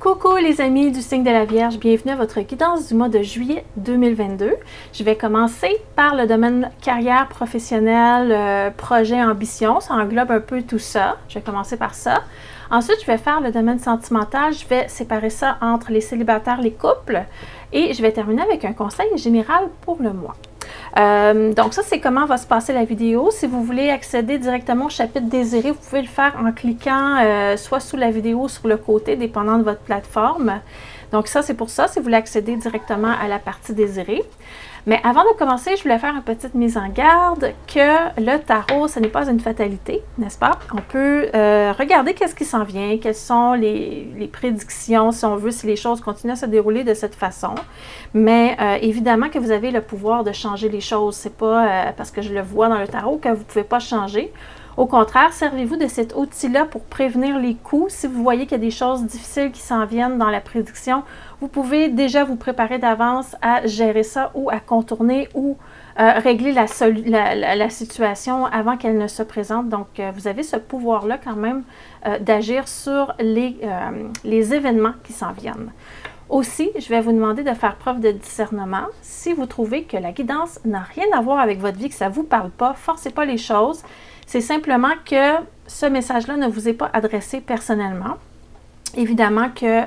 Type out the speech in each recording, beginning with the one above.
Coucou les amis du signe de la Vierge, bienvenue à votre guidance du mois de juillet 2022. Je vais commencer par le domaine carrière professionnelle, projet, ambition. Ça englobe un peu tout ça. Je vais commencer par ça. Ensuite, je vais faire le domaine sentimental. Je vais séparer ça entre les célibataires, les couples. Et je vais terminer avec un conseil général pour le mois. Donc ça, c'est comment va se passer la vidéo. Si vous voulez accéder directement au chapitre désiré, vous pouvez le faire en cliquant soit sous la vidéo ou sur le côté, dépendant de votre plateforme. Donc ça, c'est pour ça, si vous voulez accéder directement à la partie désirée. Mais avant de commencer, je voulais faire une petite mise en garde que le tarot, ce n'est pas une fatalité, n'est-ce pas? On peut regarder qu'est-ce qui s'en vient, quelles sont les prédictions, si on veut, si les choses continuent à se dérouler de cette façon. Mais évidemment que vous avez le pouvoir de changer les choses. C'est pas parce que je le vois dans le tarot que vous ne pouvez pas changer. Au contraire, servez-vous de cet outil-là pour prévenir les coups. Si vous voyez qu'il y a des choses difficiles qui s'en viennent dans la prédiction, vous pouvez déjà vous préparer d'avance à gérer ça ou à contourner ou régler la situation avant qu'elle ne se présente. Donc, vous avez ce pouvoir-là quand même d'agir sur les événements qui s'en viennent. Aussi, je vais vous demander de faire preuve de discernement. Si vous trouvez que la guidance n'a rien à voir avec votre vie, que ça ne vous parle pas, forcez pas les choses. C'est simplement que ce message-là ne vous est pas adressé personnellement. Évidemment que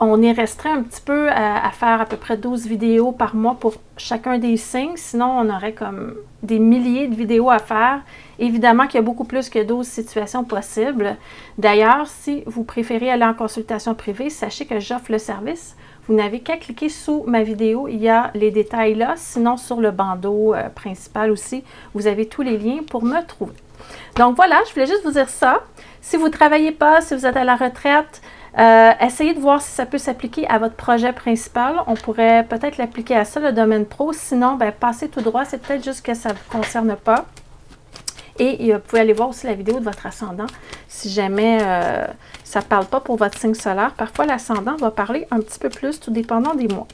on est restreint un petit peu à faire à peu près 12 vidéos par mois pour chacun des signes. Sinon, on aurait comme des milliers de vidéos à faire. Évidemment qu'il y a beaucoup plus que 12 situations possibles. D'ailleurs, si vous préférez aller en consultation privée, sachez que j'offre le service. Vous n'avez qu'à cliquer sous ma vidéo, il y a les détails là. Sinon, sur le bandeau principal aussi, vous avez tous les liens pour me trouver. Donc voilà, je voulais juste vous dire ça. Si vous ne travaillez pas, si vous êtes à la retraite, essayez de voir si ça peut s'appliquer à votre projet principal. On pourrait peut-être l'appliquer à ça, le domaine pro. Sinon, ben, passez tout droit. C'est peut-être juste que ça ne vous concerne pas. Et vous pouvez aller voir aussi la vidéo de votre ascendant si jamais ça ne parle pas pour votre signe solaire. Parfois, l'ascendant va parler un petit peu plus, tout dépendant des mois.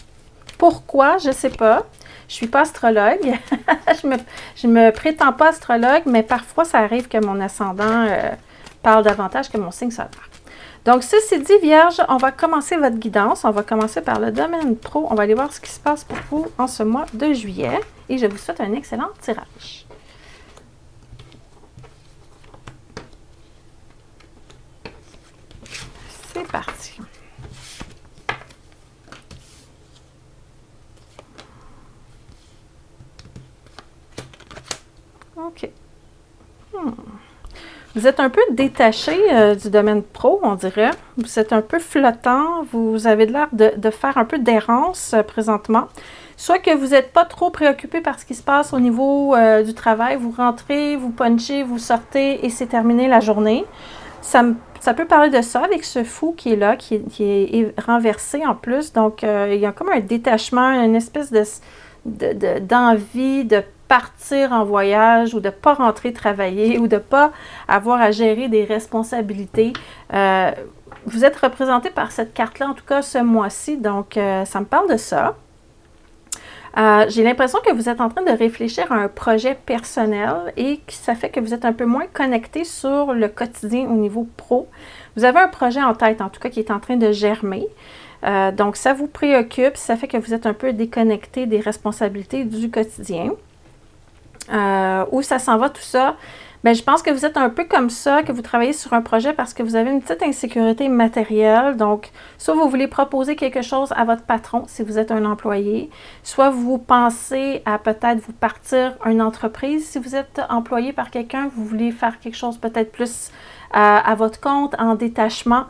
Pourquoi? Je ne sais pas. Je ne suis pas astrologue. je me prétends pas astrologue, mais parfois, ça arrive que mon ascendant parle davantage que mon signe solaire. Donc, ceci dit, Vierge, on va commencer votre guidance. On va commencer par le domaine pro. On va aller voir ce qui se passe pour vous en ce mois de juillet. Et je vous souhaite un excellent tirage. C'est parti. OK. Vous êtes un peu détaché du domaine pro, on dirait. Vous êtes un peu flottant. Vous avez l'air de faire un peu d'errance présentement. Soit que vous n'êtes pas trop préoccupé par ce qui se passe au niveau du travail. Vous rentrez, vous punchez, vous sortez et c'est terminé la journée. Ça peut parler de ça avec ce fou qui est là, qui est renversé en plus. Donc, il y a comme un détachement, une espèce d'envie de partir en voyage ou de ne pas rentrer travailler ou de ne pas avoir à gérer des responsabilités. Vous êtes représenté par cette carte-là, en tout cas ce mois-ci. Donc, ça me parle de ça. J'ai l'impression que vous êtes en train de réfléchir à un projet personnel et que ça fait que vous êtes un peu moins connecté sur le quotidien au niveau pro. Vous avez un projet en tête, en tout cas, qui est en train de germer. Donc, ça vous préoccupe, ça fait que vous êtes un peu déconnecté des responsabilités du quotidien. Où ça s'en va tout ça? Bien, je pense que vous êtes un peu comme ça, que vous travaillez sur un projet parce que vous avez une petite insécurité matérielle. Donc, soit vous voulez proposer quelque chose à votre patron si vous êtes un employé, soit vous pensez à peut-être vous partir une entreprise. Si vous êtes employé par quelqu'un, vous voulez faire quelque chose peut-être plus à votre compte, en détachement.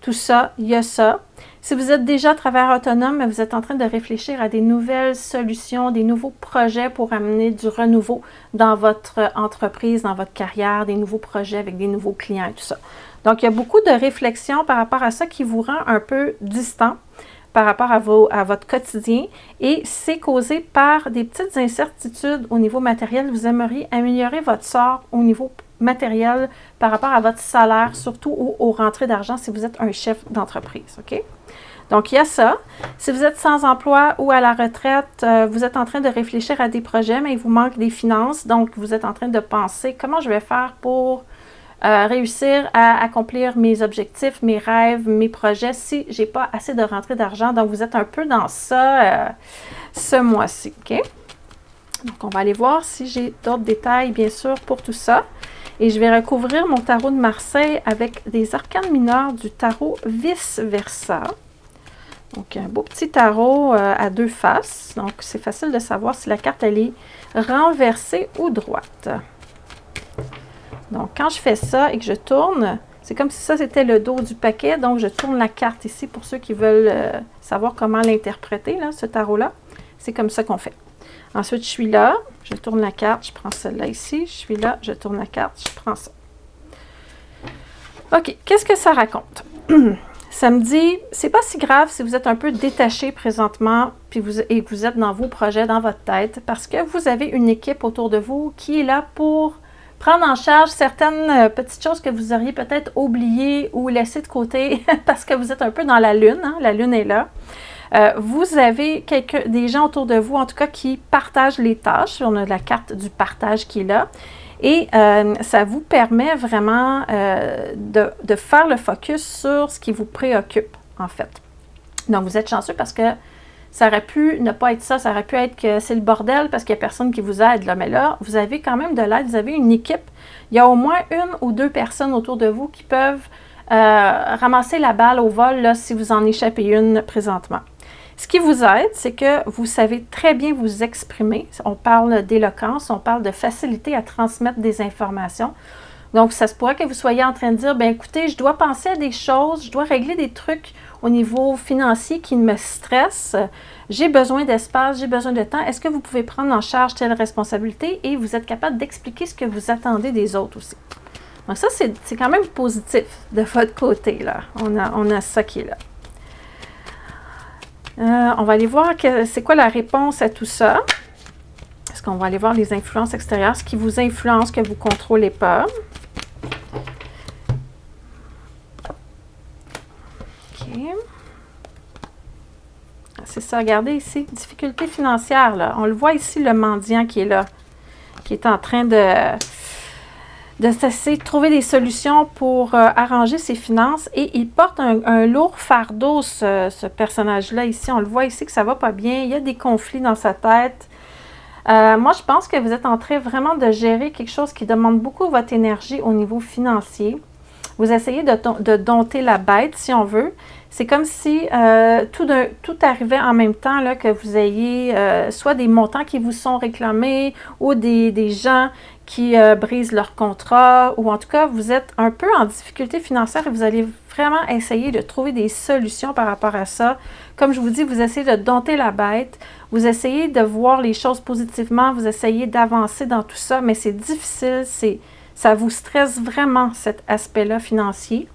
Tout ça, il y a ça. Si vous êtes déjà travailleur autonome, vous êtes en train de réfléchir à des nouvelles solutions, des nouveaux projets pour amener du renouveau dans votre entreprise, dans votre carrière, des nouveaux projets avec des nouveaux clients et tout ça. Donc, il y a beaucoup de réflexions par rapport à ça qui vous rend un peu distant par rapport à votre quotidien et c'est causé par des petites incertitudes au niveau matériel. Vous aimeriez améliorer votre sort au niveau matériel par rapport à votre salaire, surtout aux rentrées d'argent si vous êtes un chef d'entreprise, OK? Donc, il y a ça. Si vous êtes sans emploi ou à la retraite, vous êtes en train de réfléchir à des projets, mais il vous manque des finances. Donc, vous êtes en train de penser comment je vais faire pour réussir à accomplir mes objectifs, mes rêves, mes projets si je n'ai pas assez de rentrée d'argent. Donc, vous êtes un peu dans ça ce mois-ci, OK? Donc, on va aller voir si j'ai d'autres détails, bien sûr, pour tout ça. Et je vais recouvrir mon tarot de Marseille avec des arcanes mineurs du tarot vice-versa. Donc, un beau petit tarot à deux faces. Donc, c'est facile de savoir si la carte, elle est renversée ou droite. Donc, quand je fais ça et que je tourne, c'est comme si ça, c'était le dos du paquet. Donc, je tourne la carte ici pour ceux qui veulent savoir comment l'interpréter, ce tarot-là. C'est comme ça qu'on fait. Ensuite, je suis là, je tourne la carte, je prends celle-là ici. Je suis là, je tourne la carte, je prends ça. OK, qu'est-ce que ça raconte? Ça me dit, c'est pas si grave si vous êtes un peu détaché présentement et que vous êtes dans vos projets, dans votre tête, parce que vous avez une équipe autour de vous qui est là pour prendre en charge certaines petites choses que vous auriez peut-être oubliées ou laissées de côté parce que vous êtes un peu dans la lune, hein? La lune est là. Vous avez des gens autour de vous, en tout cas, qui partagent les tâches. On a la carte du partage qui est là. Et ça vous permet vraiment de faire le focus sur ce qui vous préoccupe, en fait. Donc, vous êtes chanceux parce que ça aurait pu ne pas être ça. Ça aurait pu être que c'est le bordel parce qu'il n'y a personne qui vous aide, là. Mais là, vous avez quand même de l'aide. Vous avez une équipe. Il y a au moins une ou deux personnes autour de vous qui peuvent ramasser la balle au vol là, si vous en échappez une présentement. Ce qui vous aide, c'est que vous savez très bien vous exprimer. On parle d'éloquence, on parle de facilité à transmettre des informations. Donc, ça se pourrait que vous soyez en train de dire, bien écoutez, je dois penser à des choses, je dois régler des trucs au niveau financier qui me stressent. J'ai besoin d'espace, j'ai besoin de temps. Est-ce que vous pouvez prendre en charge telle responsabilité? Et vous êtes capable d'expliquer ce que vous attendez des autres aussi. Donc, ça, c'est quand même positif de votre côté, là. On a ça qui est là. On va aller voir c'est quoi la réponse à tout ça. Est-ce qu'on va aller voir les influences extérieures, ce qui vous influence, que vous ne contrôlez pas. OK. C'est ça, regardez ici, difficulté financière, là. On le voit ici, le mendiant qui est là, qui est en train de s'essayer de trouver des solutions pour arranger ses finances. Et il porte un lourd fardeau, ce personnage-là ici. On le voit ici que ça va pas bien. Il y a des conflits dans sa tête. Moi, je pense que vous êtes en train vraiment de gérer quelque chose qui demande beaucoup votre énergie au niveau financier. Vous essayez de dompter la bête, si on veut. C'est comme si tout arrivait en même temps, là, que vous ayez soit des montants qui vous sont réclamés ou des gens qui brisent leur contrat, ou en tout cas, vous êtes un peu en difficulté financière et vous allez vraiment essayer de trouver des solutions par rapport à ça. Comme je vous dis, vous essayez de dompter la bête, vous essayez de voir les choses positivement, vous essayez d'avancer dans tout ça, mais c'est difficile, ça vous stresse vraiment, cet aspect-là financier.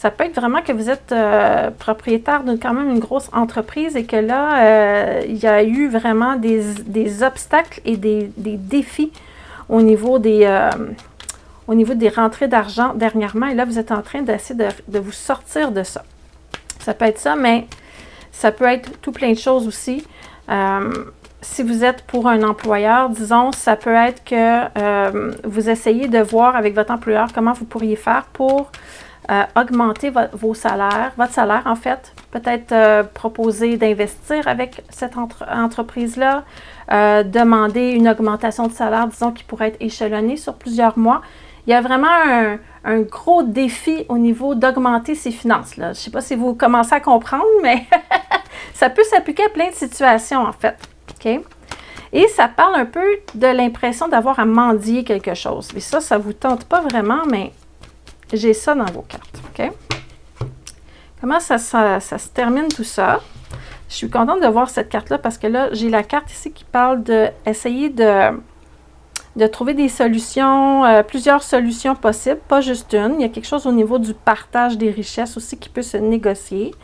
Ça peut être vraiment que vous êtes propriétaire de quand même une grosse entreprise et que là, il y a eu vraiment des obstacles et des défis au niveau des rentrées d'argent dernièrement. Et là, vous êtes en train d'essayer de vous sortir de ça. Ça peut être ça, mais ça peut être tout plein de choses aussi. Si vous êtes pour un employeur, disons, ça peut être que vous essayez de voir avec votre employeur comment vous pourriez faire pour augmenter vos salaires, votre salaire en fait, peut-être proposer d'investir avec cette entreprise-là, demander une augmentation de salaire, disons, qui pourrait être échelonnée sur plusieurs mois. Il y a vraiment un gros défi au niveau d'augmenter ses finances, là. Je ne sais pas si vous commencez à comprendre, mais ça peut s'appliquer à plein de situations en fait. OK? Et ça parle un peu de l'impression d'avoir à mendier quelque chose. Et ça ne vous tente pas vraiment, mais j'ai ça dans vos cartes, OK? Comment ça se termine tout ça? Je suis contente de voir cette carte-là parce que là, j'ai la carte ici qui parle d'essayer de trouver des solutions, plusieurs solutions possibles, pas juste une. Il y a quelque chose au niveau du partage des richesses aussi qui peut se négocier.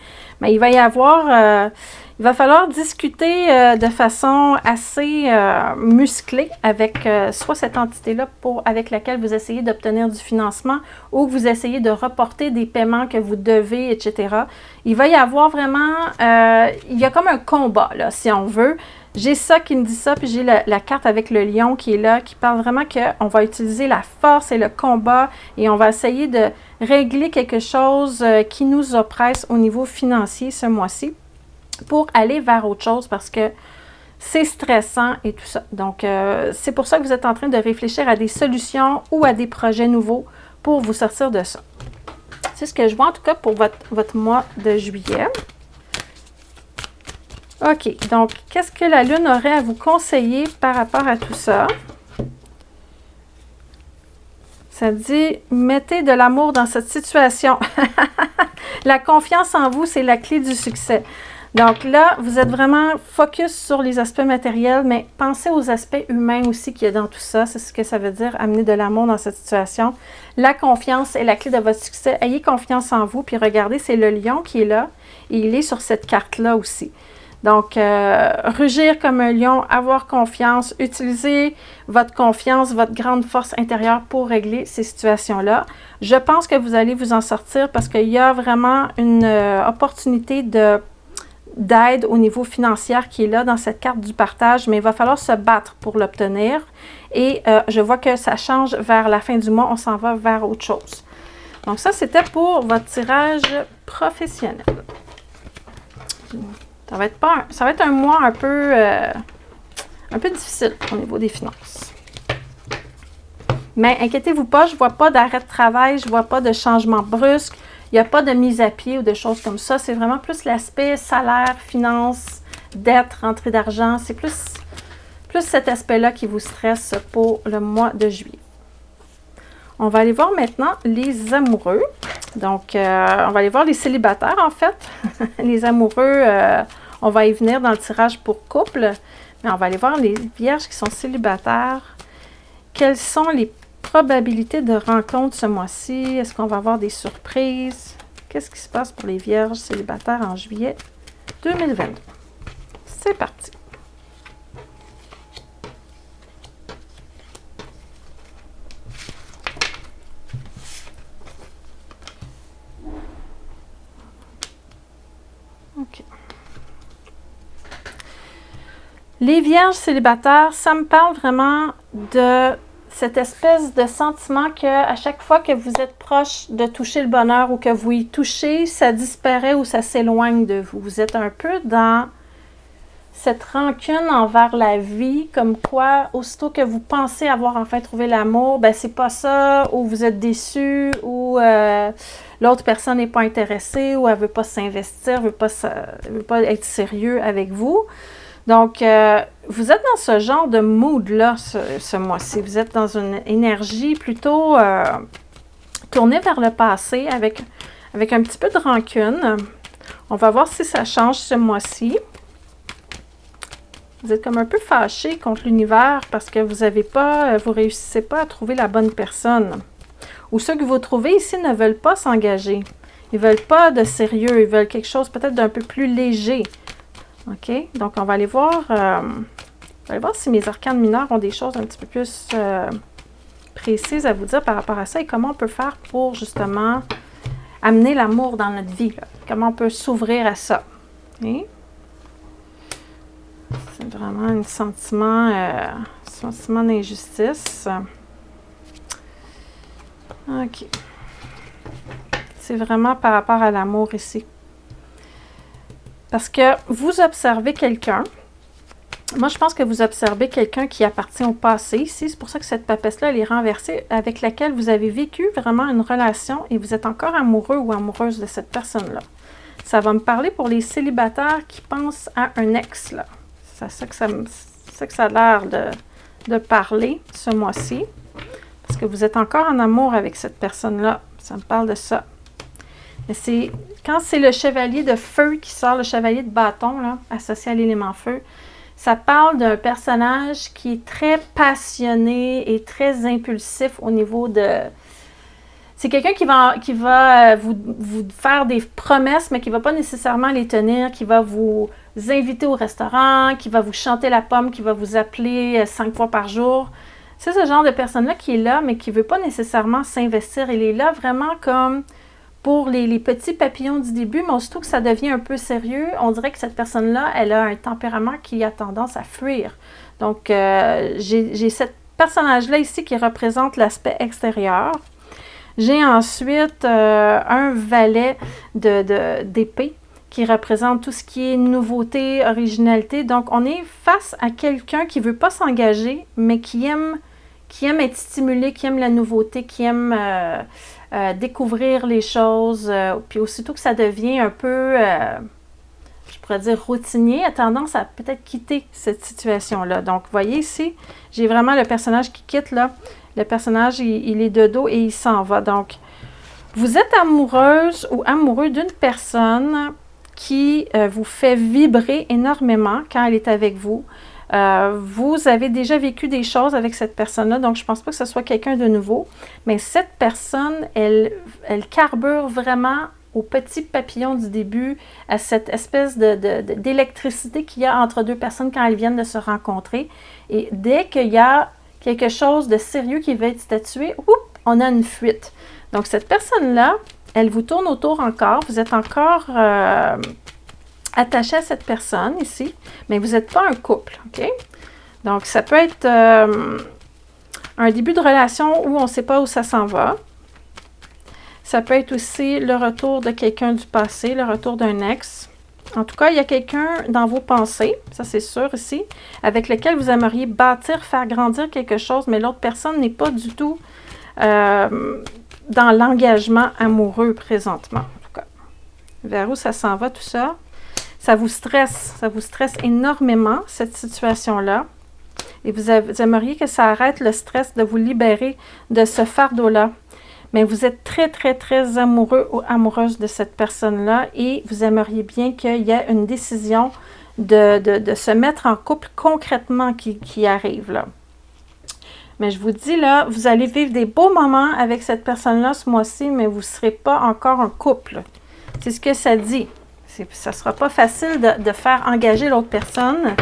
Mais il va y avoir... il va falloir discuter de façon assez musclée avec soit cette entité-là avec laquelle vous essayez d'obtenir du financement ou que vous essayez de reporter des paiements que vous devez, etc. Il va y avoir vraiment... il y a comme un combat, là, si on veut. J'ai ça qui me dit ça, puis j'ai la carte avec le lion qui est là, qui parle vraiment qu'on va utiliser la force et le combat et on va essayer de régler quelque chose qui nous oppresse au niveau financier ce mois-ci pour aller vers autre chose parce que c'est stressant et tout ça. Donc, c'est pour ça que vous êtes en train de réfléchir à des solutions ou à des projets nouveaux pour vous sortir de ça. C'est ce que je vois en tout cas pour votre mois de juillet. OK, donc, qu'est-ce que la Lune aurait à vous conseiller par rapport à tout ça? Ça dit, mettez de l'amour dans cette situation. La confiance en vous, c'est la clé du succès. Donc là, vous êtes vraiment focus sur les aspects matériels, mais pensez aux aspects humains aussi qu'il y a dans tout ça. C'est ce que ça veut dire, amener de l'amour dans cette situation. La confiance est la clé de votre succès. Ayez confiance en vous, puis regardez, c'est le lion qui est là, et il est sur cette carte-là aussi. Donc, rugir comme un lion, avoir confiance, utiliser votre confiance, votre grande force intérieure pour régler ces situations-là. Je pense que vous allez vous en sortir parce qu'il y a vraiment une opportunité d'aide au niveau financier qui est là dans cette carte du partage, mais il va falloir se battre pour l'obtenir. Et je vois que ça change vers la fin du mois, on s'en va vers autre chose. Donc ça, c'était pour votre tirage professionnel. Ça va être un mois un peu difficile au niveau des finances. Mais inquiétez-vous pas, je ne vois pas d'arrêt de travail, je ne vois pas de changement brusque, il n'y a pas de mise à pied ou de choses comme ça. C'est vraiment plus l'aspect salaire, finances, dette, rentrée d'argent. C'est plus cet aspect-là qui vous stresse pour le mois de juillet. On va aller voir maintenant les amoureux. Donc, on va aller voir les célibataires, en fait. Les amoureux, on va y venir dans le tirage pour couple. Mais on va aller voir les vierges qui sont célibataires. Quelles sont les probabilités de rencontre ce mois-ci? Est-ce qu'on va avoir des surprises? Qu'est-ce qui se passe pour les vierges célibataires en juillet 2022? C'est parti! OK. Les vierges célibataires, ça me parle vraiment de cette espèce de sentiment qu'à chaque fois que vous êtes proche de toucher le bonheur ou que vous y touchez, ça disparaît ou ça s'éloigne de vous. Vous êtes un peu dans cette rancune envers la vie, comme quoi, aussitôt que vous pensez avoir enfin trouvé l'amour, ben c'est pas ça, ou vous êtes déçu, ou l'autre personne n'est pas intéressée, ou elle veut pas s'investir, veut pas être sérieux avec vous. Donc, vous êtes dans ce genre de mood-là ce mois-ci. Vous êtes dans une énergie plutôt tournée vers le passé avec un petit peu de rancune. On va voir si ça change ce mois-ci. Vous êtes comme un peu fâché contre l'univers parce que vous réussissez pas à trouver la bonne personne. Ou ceux que vous trouvez ici ne veulent pas s'engager. Ils veulent pas de sérieux. Ils veulent quelque chose peut-être d'un peu plus léger. OK? Donc, on va aller voir si mes arcanes mineurs ont des choses un petit peu plus précises à vous dire par rapport à ça et comment on peut faire pour, justement, amener l'amour dans notre vie. Là. Comment on peut s'ouvrir à ça. Okay? C'est vraiment un sentiment d'injustice. OK. C'est vraiment par rapport à l'amour ici. Parce que vous observez quelqu'un. Moi, je pense que vous observez quelqu'un qui appartient au passé ici. C'est pour ça que cette papesse-là, elle est renversée, avec laquelle vous avez vécu vraiment une relation et vous êtes encore amoureux ou amoureuse de cette personne-là. Ça va me parler pour les célibataires qui pensent à un ex, là. C'est ça que ça a l'air de parler ce mois-ci. Parce que vous êtes encore en amour avec cette personne-là. Ça me parle de ça. Mais quand c'est le chevalier de feu qui sort, le chevalier de bâton, là, associé à l'élément feu, ça parle d'un personnage qui est très passionné et très impulsif au niveau de... C'est quelqu'un qui va vous faire des promesses, mais qui ne va pas nécessairement les tenir, qui va vous inviter au restaurant, qui va vous chanter la pomme, qui va vous appeler 5 fois par jour. C'est ce genre de personne-là qui est là, mais qui ne veut pas nécessairement s'investir. Il est là vraiment comme pour les petits papillons du début, mais aussitôt que ça devient un peu sérieux, on dirait que cette personne-là, elle a un tempérament qui a tendance à fuir. Donc, j'ai ce personnage-là ici qui représente l'aspect extérieur. J'ai ensuite un valet d'épée qui représente tout ce qui est nouveauté, originalité. Donc, on est face à quelqu'un qui ne veut pas s'engager, mais qui aime être stimulé, qui aime la nouveauté, qui aime découvrir les choses. Puis aussitôt que ça devient un peu, je pourrais dire, routinier, a tendance à peut-être quitter cette situation-là. Donc, vous voyez ici, j'ai vraiment le personnage qui quitte, là. Le personnage, il est de dos et il s'en va. Donc, vous êtes amoureuse ou amoureux d'une personne qui vous fait vibrer énormément quand elle est avec vous. Vous avez déjà vécu des choses avec cette personne-là, donc je ne pense pas que ce soit quelqu'un de nouveau. Mais cette personne, elle carbure vraiment au petit papillon du début, à cette espèce d'électricité qu'il y a entre deux personnes quand elles viennent de se rencontrer. Et dès qu'il y a quelque chose de sérieux qui va être statué, on a une fuite. Donc cette personne-là, elle vous tourne autour encore, vous êtes encore attaché à cette personne ici, mais vous n'êtes pas un couple, OK? Donc, ça peut être un début de relation où on ne sait pas où ça s'en va. Ça peut être aussi le retour de quelqu'un du passé, le retour d'un ex. En tout cas, il y a quelqu'un dans vos pensées, ça c'est sûr ici, avec lequel vous aimeriez bâtir, faire grandir quelque chose, mais l'autre personne n'est pas du tout dans l'engagement amoureux présentement, en tout cas. Vers où ça s'en va tout ça? Ça vous stresse énormément, cette situation-là. Et vous aimeriez que ça arrête le stress, de vous libérer de ce fardeau-là. Mais vous êtes très, très, très amoureux ou amoureuse de cette personne-là et vous aimeriez bien qu'il y ait une décision de se mettre en couple concrètement qui arrive, là. Mais je vous dis, là, vous allez vivre des beaux moments avec cette personne-là ce mois-ci, mais vous ne serez pas encore un couple. C'est ce que ça dit. Ça ne sera pas facile de faire engager l'autre personne.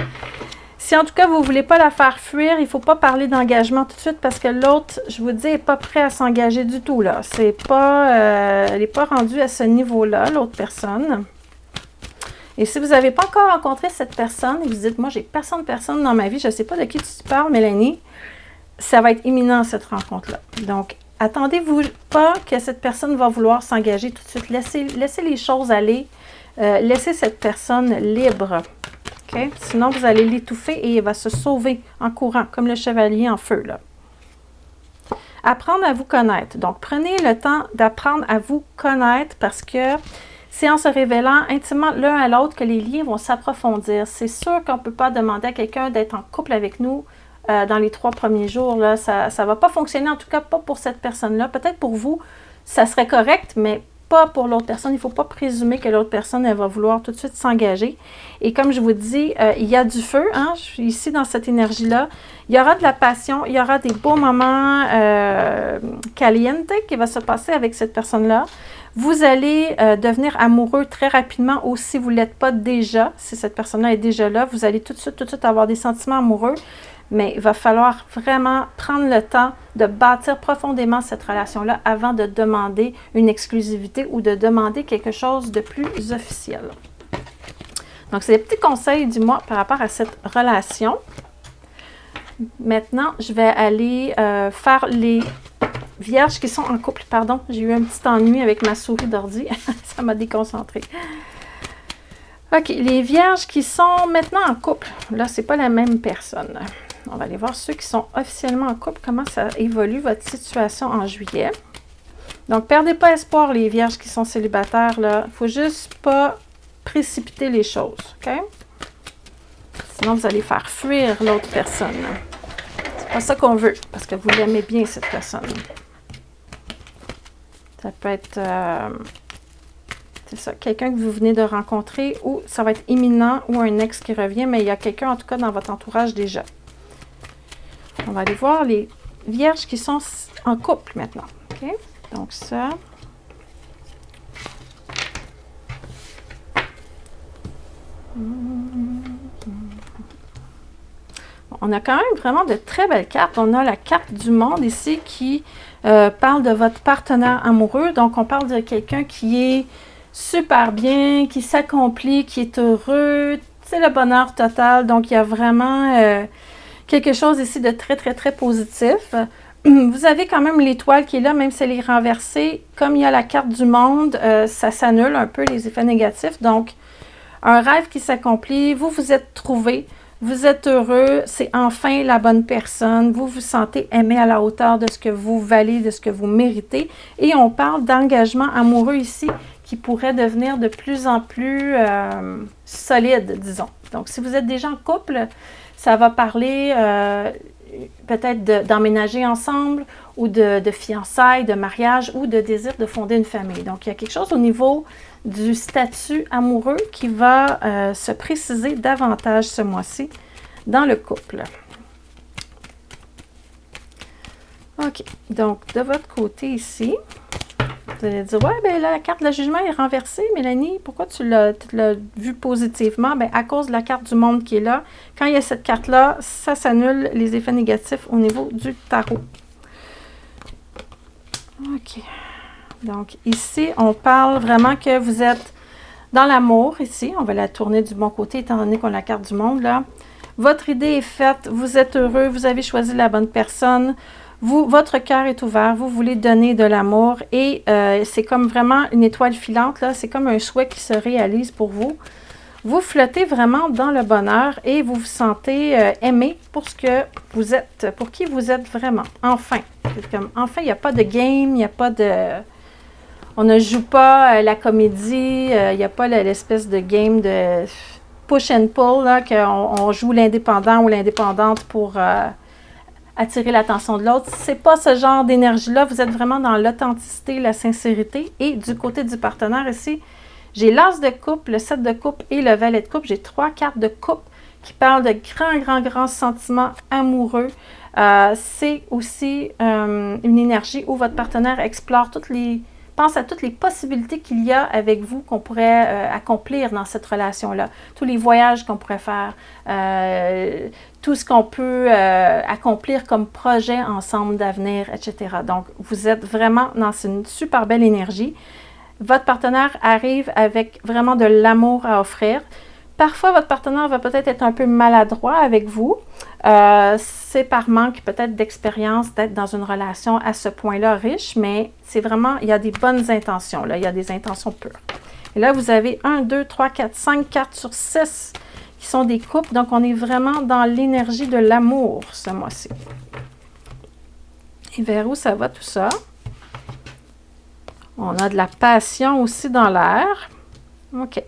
Si en tout cas, vous ne voulez pas la faire fuir, il ne faut pas parler d'engagement tout de suite parce que l'autre, je vous dis, n'est pas prêt à s'engager du tout, là. Elle n'est pas rendue à ce niveau-là, l'autre personne. Et si vous n'avez pas encore rencontré cette personne et vous dites, moi, j'ai personne dans ma vie, je ne sais pas de qui tu parles, Mélanie, ça va être imminent, cette rencontre-là. Donc, attendez-vous pas que cette personne va vouloir s'engager tout de suite. Laissez les choses aller. Laissez cette personne libre. Okay? Sinon, vous allez l'étouffer et il va se sauver en courant, comme le chevalier en feu, là. Apprendre à vous connaître. Donc, prenez le temps d'apprendre à vous connaître parce que c'est en se révélant intimement l'un à l'autre que les liens vont s'approfondir. C'est sûr qu'on ne peut pas demander à quelqu'un d'être en couple avec nous dans les 3 premiers jours. Là. Ça ne va pas fonctionner, en tout cas pas pour cette personne-là. Peut-être pour vous, ça serait correct, mais pas pour l'autre personne. Il ne faut pas présumer que l'autre personne, elle va vouloir tout de suite s'engager. Et comme je vous dis, il y a du feu, hein, je suis ici dans cette énergie-là. Il y aura de la passion, il y aura des beaux moments caliente qui va se passer avec cette personne-là. Vous allez devenir amoureux très rapidement ou si vous ne l'êtes pas déjà, si cette personne-là est déjà là, vous allez tout de suite avoir des sentiments amoureux. Mais il va falloir vraiment prendre le temps de bâtir profondément cette relation-là avant de demander une exclusivité ou de demander quelque chose de plus officiel. Donc, c'est des petits conseils du mois par rapport à cette relation. Maintenant, je vais aller faire les vierges qui sont en couple. Pardon, j'ai eu un petit ennui avec ma souris d'ordi. Ça m'a déconcentrée. OK, les vierges qui sont maintenant en couple. Là, ce n'est pas la même personne. On va aller voir ceux qui sont officiellement en couple, comment ça évolue votre situation en juillet. Donc, perdez pas espoir, les vierges qui sont célibataires, là. Il ne faut juste pas précipiter les choses, OK? Sinon, vous allez faire fuir l'autre personne. C'est pas ça qu'on veut, parce que vous l'aimez bien, cette personne. Ça peut être... c'est ça, quelqu'un que vous venez de rencontrer ou ça va être imminent ou un ex qui revient, mais il y a quelqu'un, en tout cas, dans votre entourage déjà. On va aller voir les vierges qui sont en couple maintenant. OK? Donc, ça. On a quand même vraiment de très belles cartes. On a la carte du monde ici qui parle de votre partenaire amoureux. Donc, on parle de quelqu'un qui est super bien, qui s'accomplit, qui est heureux. C'est le bonheur total. Donc, il y a vraiment quelque chose ici de très, très, très positif. Vous avez quand même l'étoile qui est là, même si elle est renversée. Comme il y a la carte du monde, ça s'annule un peu les effets négatifs. Donc, un rêve qui s'accomplit, vous vous êtes trouvé, vous êtes heureux, c'est enfin la bonne personne, vous vous sentez aimé à la hauteur de ce que vous valez, de ce que vous méritez. Et on parle d'engagement amoureux ici qui pourrait devenir de plus en plus solide, disons. Donc, si vous êtes déjà en couple, ça va parler peut-être d'emménager ensemble ou de fiançailles, de mariage ou de désir de fonder une famille. Donc, il y a quelque chose au niveau du statut amoureux qui va se préciser davantage ce mois-ci dans le couple. OK. Donc, de votre côté ici, vous allez dire, ouais, bien là, la carte de jugement est renversée, Mélanie. Pourquoi tu l'as vue positivement? Bien, à cause de la carte du monde qui est là. Quand il y a cette carte-là, ça s'annule les effets négatifs au niveau du tarot. OK. Donc, ici, on parle vraiment que vous êtes dans l'amour, ici. On va la tourner du bon côté, étant donné qu'on a la carte du monde, là. Votre idée est faite, vous êtes heureux, vous avez choisi la bonne personne. Votre cœur est ouvert, vous voulez donner de l'amour et c'est comme vraiment une étoile filante, là. C'est comme un souhait qui se réalise pour vous. Vous flottez vraiment dans le bonheur et vous vous sentez aimé pour ce que vous êtes, pour qui vous êtes vraiment. Enfin, enfin, il n'y a pas de game, il n'y a pas de... On ne joue pas la comédie, il n'y a pas l'espèce de game de push and pull, là, qu'on joue l'indépendant ou l'indépendante pour attirer l'attention de l'autre. C'est pas ce genre d'énergie-là. Vous êtes vraiment dans l'authenticité, la sincérité. Et du côté du partenaire ici, j'ai l'as de coupe, le 7 de coupe et le valet de coupe. J'ai 3 cartes de coupe qui parlent de grands sentiments amoureux. C'est aussi une énergie où votre partenaire explore pense à toutes les possibilités qu'il y a avec vous qu'on pourrait accomplir dans cette relation-là. Tous les voyages qu'on pourrait faire, tout ce qu'on peut accomplir comme projet ensemble d'avenir, etc. Donc, vous êtes vraiment dans une super belle énergie. Votre partenaire arrive avec vraiment de l'amour à offrir. Parfois, votre partenaire va peut-être être un peu maladroit avec vous. C'est par manque peut-être d'expérience d'être dans une relation à ce point-là riche, mais c'est vraiment, il y a des bonnes intentions, là, il y a des intentions pures. Et là, vous avez 1, 2, 3, 4, 5 cartes sur 6 qui sont des couples, donc on est vraiment dans l'énergie de l'amour ce mois-ci. Et vers où ça va tout ça? On a de la passion aussi dans l'air. OK.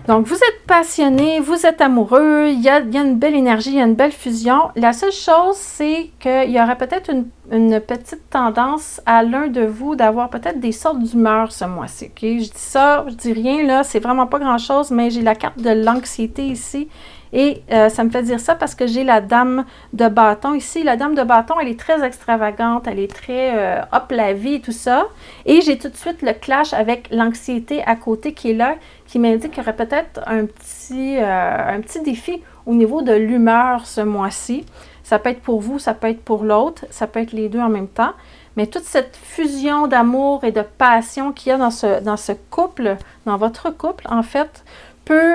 Donc, vous êtes passionné, vous êtes amoureux, il y a une belle énergie, il y a une belle fusion. La seule chose, c'est qu'il y aurait peut-être une petite tendance à l'un de vous d'avoir peut-être des sortes d'humeur ce mois-ci. Okay? Je dis ça, je dis rien, là, c'est vraiment pas grand-chose, mais j'ai la carte de l'anxiété ici. Et ça me fait dire ça parce que j'ai la dame de bâton ici. La dame de bâton, elle est très extravagante, elle est très hop la vie et tout ça. Et j'ai tout de suite le clash avec l'anxiété à côté qui est là, qui m'indique qu'il y aurait peut-être un petit défi au niveau de l'humeur ce mois-ci. Ça peut être pour vous, ça peut être pour l'autre, ça peut être les deux en même temps. Mais toute cette fusion d'amour et de passion qu'il y a dans ce couple, dans votre couple, en fait, peut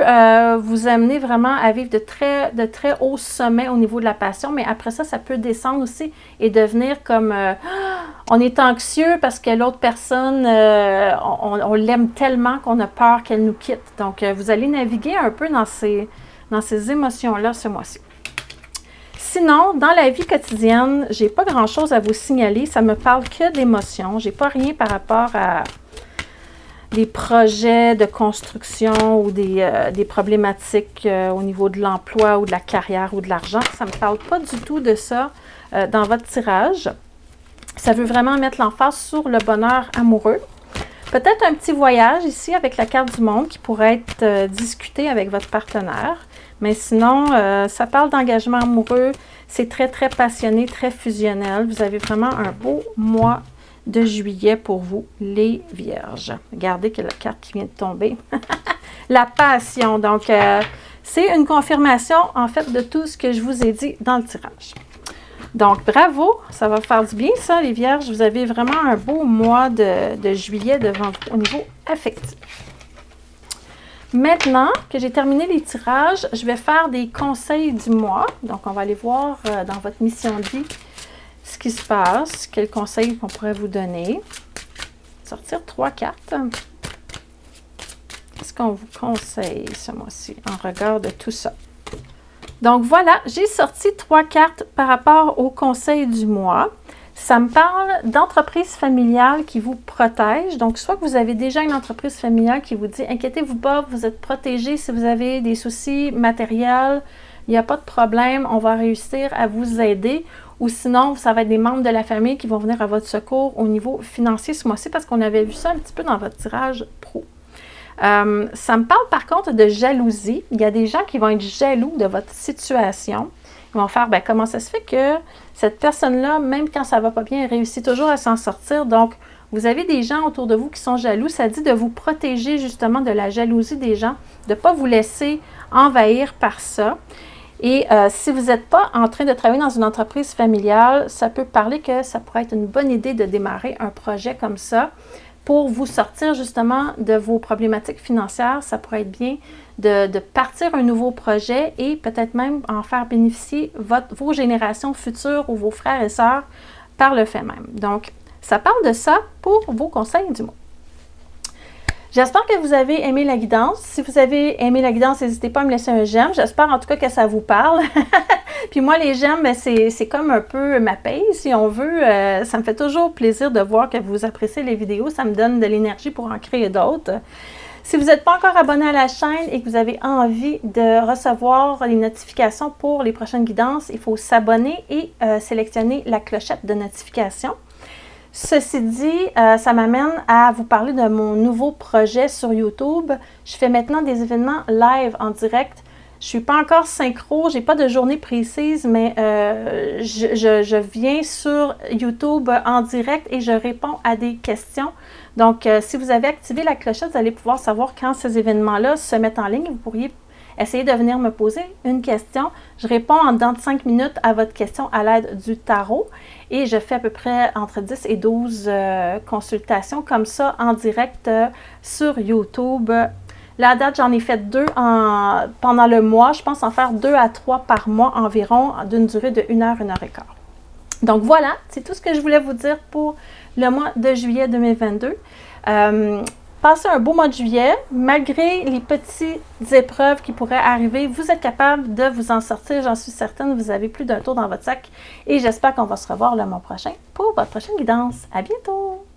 vous amener vraiment à vivre de très hauts sommets au niveau de la passion, mais après ça, ça peut descendre aussi et devenir comme on est anxieux parce que l'autre personne, on l'aime tellement qu'on a peur qu'elle nous quitte. Donc, vous allez naviguer un peu dans ces émotions-là ce mois-ci. Sinon, dans la vie quotidienne, j'ai pas grand-chose à vous signaler. Ça me parle que d'émotions. J'ai pas rien par rapport à des projets de construction ou des problématiques au niveau de l'emploi ou de la carrière ou de l'argent. Ça ne me parle pas du tout de ça dans votre tirage. Ça veut vraiment mettre l'emphase sur le bonheur amoureux. Peut-être un petit voyage ici avec la carte du monde qui pourrait être discuté avec votre partenaire. Mais sinon, ça parle d'engagement amoureux. C'est très passionné, très fusionnel. Vous avez vraiment un beau mois de juillet pour vous, les Vierges. Regardez que la carte qui vient de tomber. La passion. Donc, c'est une confirmation, en fait, de tout ce que je vous ai dit dans le tirage. Donc, bravo! Ça va faire du bien, ça, les Vierges. Vous avez vraiment un beau mois de juillet devant vous au niveau affectif. Maintenant que j'ai terminé les tirages, je vais faire des conseils du mois. Donc, on va aller voir dans votre mission de vie ce qui se passe, quels conseils qu'on pourrait vous donner. Sortir 3 cartes. Qu'est-ce qu'on vous conseille ce mois-ci en regard de tout ça? Donc, voilà, j'ai sorti 3 cartes par rapport aux conseils du mois. Ça me parle d'entreprise familiale qui vous protège. Donc, soit que vous avez déjà une entreprise familiale qui vous dit « Inquiétez-vous pas, vous êtes protégé si vous avez des soucis matériels. Il n'y a pas de problème, on va réussir à vous aider. » Ou sinon, ça va être des membres de la famille qui vont venir à votre secours au niveau financier ce mois-ci parce qu'on avait vu ça un petit peu dans votre tirage pro. Ça me parle par contre de jalousie. Il y a des gens qui vont être jaloux de votre situation. Ils vont faire, bien, comment ça se fait que cette personne-là, même quand ça ne va pas bien, réussit toujours à s'en sortir. Donc, vous avez des gens autour de vous qui sont jaloux. Ça dit de vous protéger justement de la jalousie des gens, de ne pas vous laisser envahir par ça. Et si vous n'êtes pas en train de travailler dans une entreprise familiale, ça peut parler que ça pourrait être une bonne idée de démarrer un projet comme ça pour vous sortir justement de vos problématiques financières. Ça pourrait être bien de partir un nouveau projet et peut-être même en faire bénéficier vos générations futures ou vos frères et sœurs par le fait même. Donc, ça parle de ça pour vos conseils du mois. J'espère que vous avez aimé la guidance. Si vous avez aimé la guidance, n'hésitez pas à me laisser un j'aime. J'espère en tout cas que ça vous parle. Puis moi, les j'aime, c'est comme un peu ma paye, si on veut. Ça me fait toujours plaisir de voir que vous appréciez les vidéos. Ça me donne de l'énergie pour en créer d'autres. Si vous n'êtes pas encore abonné à la chaîne et que vous avez envie de recevoir les notifications pour les prochaines guidances, il faut s'abonner et sélectionner la clochette de notification. Ceci dit, ça m'amène à vous parler de mon nouveau projet sur YouTube. Je fais maintenant des événements live en direct. Je ne suis pas encore synchro, je n'ai pas de journée précise, mais je viens sur YouTube en direct et je réponds à des questions. Donc, si vous avez activé la clochette, vous allez pouvoir savoir quand ces événements-là se mettent en ligne. Vous pourriez essayer de venir me poser une question. Je réponds en dedans de 5 minutes à votre question à l'aide du tarot. Et je fais à peu près entre 10 et 12 consultations comme ça en direct sur YouTube. La date, j'en ai fait 2 pendant le mois. Je pense en faire 2 à 3 par mois environ, d'une durée de 1 heure, 1 heure et quart. Donc voilà, c'est tout ce que je voulais vous dire pour le mois de juillet 2022. Passez un beau mois de juillet. Malgré les petites épreuves qui pourraient arriver, vous êtes capable de vous en sortir. J'en suis certaine, vous avez plus d'un tour dans votre sac. Et j'espère qu'on va se revoir le mois prochain pour votre prochaine guidance. À bientôt!